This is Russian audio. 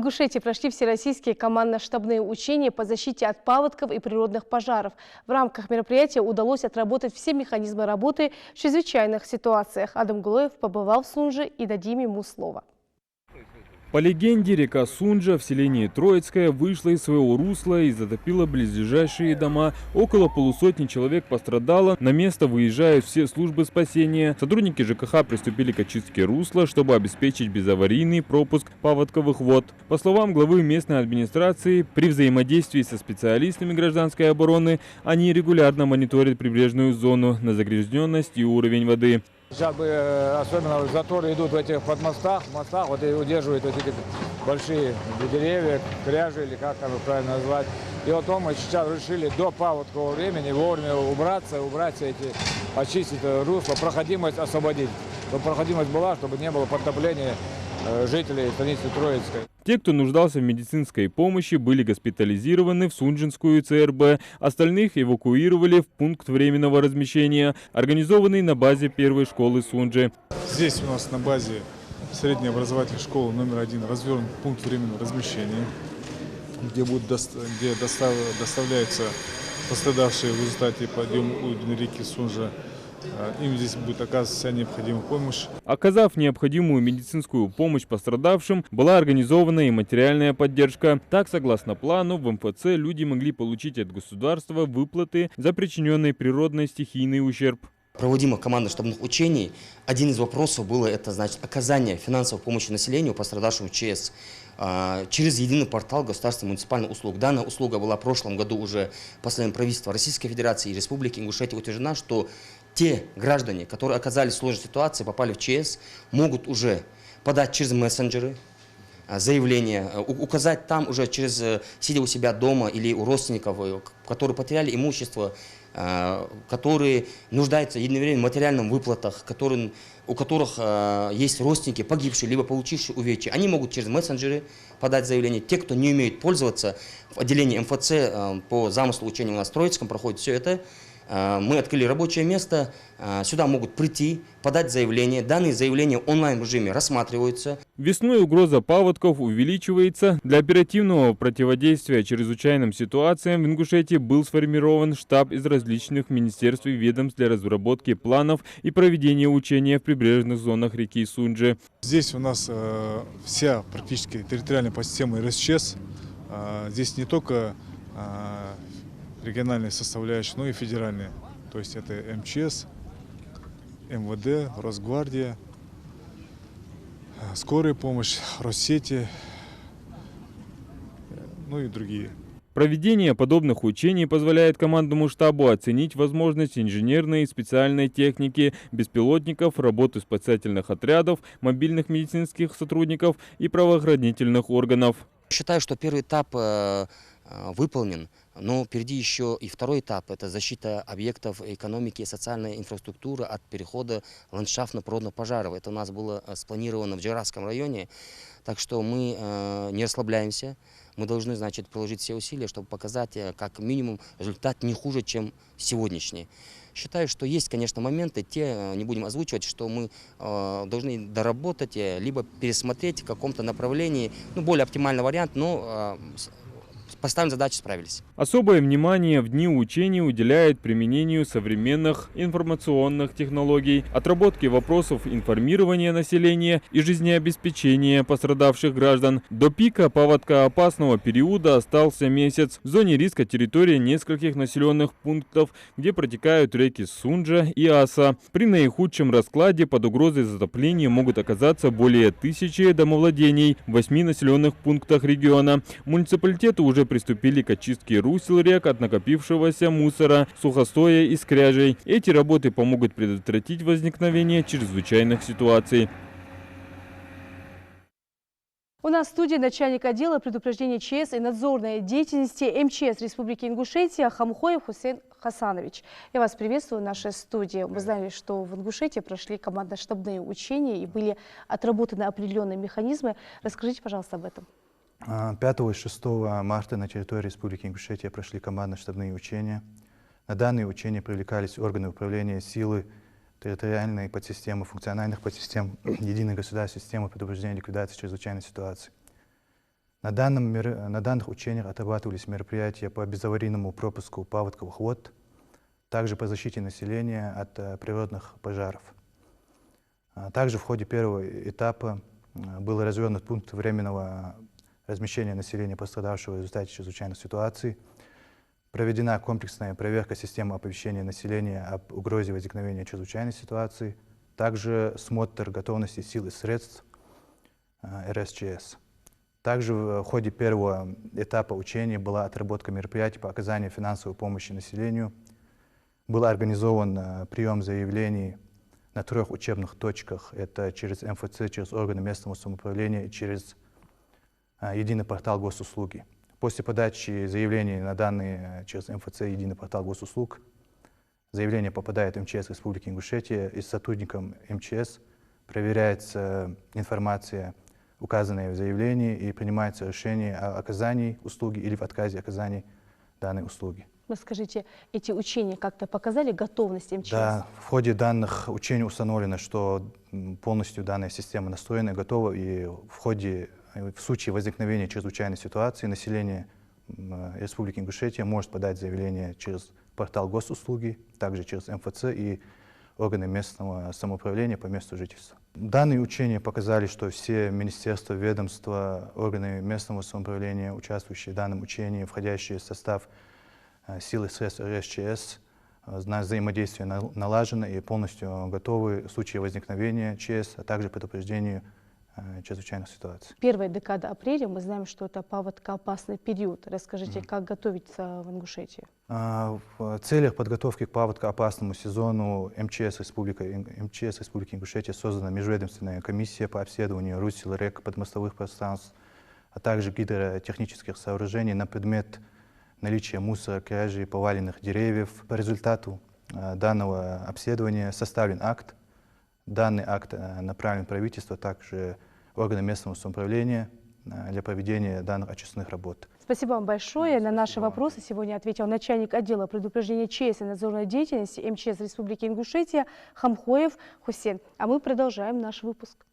Ингушетии прошли всероссийские командно-штабные учения по защите от паводков и природных пожаров. В рамках мероприятия удалось отработать все механизмы работы в чрезвычайных ситуациях. Адам Гулоев побывал в Сунже и дадим ему слово. По легенде, река Сунжа в селении Троицкое вышла из своего русла и затопила близлежащие дома. Около полусотни человек пострадало. На место выезжают все службы спасения. Сотрудники ЖКХ приступили к очистке русла, чтобы обеспечить безаварийный пропуск паводковых вод. По словам главы местной администрации, при взаимодействии со специалистами гражданской обороны они регулярно мониторят прибрежную зону на загрязненность и уровень воды. Сейчас бы особенно заторы идут в этих подмостах, мостах, вот и удерживают вот эти большие деревья, кряжи или как там правильно назвать. И вот мы сейчас решили до паводкового времени вовремя убрать все эти, очистить русло, проходимость освободить. Чтобы проходимость была, чтобы не было подтопления жителей станицы Троицкой. Те, кто нуждался в медицинской помощи, были госпитализированы в Сунжинскую ЦРБ. Остальных эвакуировали в пункт временного размещения, организованный на базе первой школы Сунжи. Здесь у нас на базе средней образовательной школы номер 1 развернут пункт временного размещения, где доставляются пострадавшие в результате подъема уровня реки Сунжа. Им здесь будет оказываться вся необходимая помощь. Оказав необходимую медицинскую помощь пострадавшим, была организована и материальная поддержка. Так, согласно плану, в МФЦ люди могли получить от государства выплаты за причиненный природной стихийный ущерб. Проводимых командно-штабных учений один из вопросов было это, значит, оказание финансовой помощи населению, пострадавшему в ЧС, через единый портал государственных муниципальных услуг. Данная услуга была в прошлом году уже постановлением правительства Российской Федерации и Республики Ингушетия утверждена, что те граждане, которые оказались в сложной ситуации, попали в ЧС, могут уже подать через мессенджеры заявление, указать там уже через, сидя у себя дома или у родственников, которые потеряли имущество, которые нуждаются единовременно в материальных выплатах, у которых есть родственники, погибшие, либо получившие увечья. Они могут через мессенджеры подать заявление. Те, кто не умеет пользоваться, в отделении МФЦ по замыслу учения у нас в Троицком проходит все это. Мы открыли рабочее место, сюда могут прийти, подать заявление. Данные заявления в онлайн-режиме рассматриваются. Весной угроза паводков увеличивается. Для оперативного противодействия чрезвычайным ситуациям в Ингушетии был сформирован штаб из различных министерств и ведомств для разработки планов и проведения учения в прибрежных зонах реки Сунжи. Здесь у нас вся практически территориальная подсистема РСЧС. Здесь не только региональные составляющие, но и федеральные. То есть это МЧС, МВД, Росгвардия, скорая помощь, Россети, ну и другие. Проведение подобных учений позволяет командному штабу оценить возможность инженерной и специальной техники, беспилотников, работы спасательных отрядов, мобильных медицинских сотрудников и правоохранительных органов. Считаю, что первый этап выполнен, но впереди еще и второй этап – это защита объектов экономики и социальной инфраструктуры от перехода ландшафтно-природных пожаров. Это у нас было спланировано в Джайрасском районе, так что мы не расслабляемся. Мы должны, значит, приложить все усилия, чтобы показать как минимум результат не хуже, чем сегодняшний. Считаю, что есть, конечно, моменты, те не будем озвучивать, что мы должны доработать, либо пересмотреть в каком-то направлении, ну, более оптимальный вариант, но поставим задачу, справились. Особое внимание в дни учений уделяет применению современных информационных технологий, отработке вопросов информирования населения и жизнеобеспечения пострадавших граждан. До пика паводкоопасного периода остался месяц. В зоне риска территория нескольких населенных пунктов, где протекают реки Сунжа и Аса. При наихудшем раскладе под угрозой затопления могут оказаться более 1000 домовладений в 8 населенных пунктах региона. Муниципалитеты уже приступили к очистке русел рек от накопившегося мусора, сухостоя и скряжей. Эти работы помогут предотвратить возникновение чрезвычайных ситуаций. У нас в студии начальник отдела предупреждения ЧС и надзорной деятельности МЧС Республики Ингушетия Хамхоев Хусейн Хасанович. Я вас приветствую в нашей студии. Мы знали, что в Ингушетии прошли командно-штабные учения и были отработаны определенные механизмы. Расскажите, пожалуйста, об этом. 5 и 6 марта на территории Республики Ингушетия прошли командно-штабные учения. На данные учения привлекались органы управления силы, территориальные подсистемы, функциональных подсистем, единой государственной системы предупреждения и ликвидации чрезвычайной ситуации. На данных учениях отрабатывались мероприятия по безаварийному пропуску паводковых вод, также по защите населения от природных пожаров. Также в ходе первого этапа был развернут пункт временного размещения населения, пострадавшего в результате чрезвычайных ситуаций. Проведена комплексная проверка системы оповещения населения об угрозе возникновения чрезвычайной ситуации. Также смотр готовности сил и средств РСЧС. Также в ходе первого этапа учения была отработка мероприятий по оказанию финансовой помощи населению. Был организован прием заявлений на 3 учебных точках. Это через МФЦ, через органы местного самоуправления и через единый портал госуслуги. После подачи заявлений на данные через МФЦ и единый портал госуслуг, заявление попадает в МЧС Республики Ингушетия, и с сотрудником МЧС проверяется информация, указанная в заявлении, и принимается решение о оказании услуги или в отказе оказания данной услуги. Скажите, эти учения как-то показали готовность МЧС? Да, в ходе данных учений установлено, что полностью данная система настроена и готова, и в случае возникновения чрезвычайной ситуации население Республики Ингушетия может подать заявление через портал госуслуги, также через МФЦ и органы местного самоуправления по месту жительства. Данные учения показали, что все министерства, ведомства, органы местного самоуправления, участвующие в данном учении, входящие в состав сил и средств РСЧС, взаимодействие налажено и полностью готовы в случае возникновения ЧС, а также предупреждению чрезвычайных ситуаций. Первая декада апреля, мы знаем, что это паводкоопасный период. Расскажите, как готовиться в Ингушетии? В целях подготовки к паводкоопасному сезону МЧС Республики Ингушетия создана межведомственная комиссия по обследованию русел, рек, подмостовых пространств, а также гидротехнических сооружений на предмет наличия мусора, кряжей, поваленных деревьев. По результату данного обследования составлен акт. Данный акт направлен в правительство, также органы местного самоуправления для проведения данных очистных работ. Спасибо вам большое. На наши вопросы сегодня ответил начальник отдела предупреждения ЧС и надзорной деятельности МЧС Республики Ингушетия Хамхоев Хусен. А мы продолжаем наш выпуск.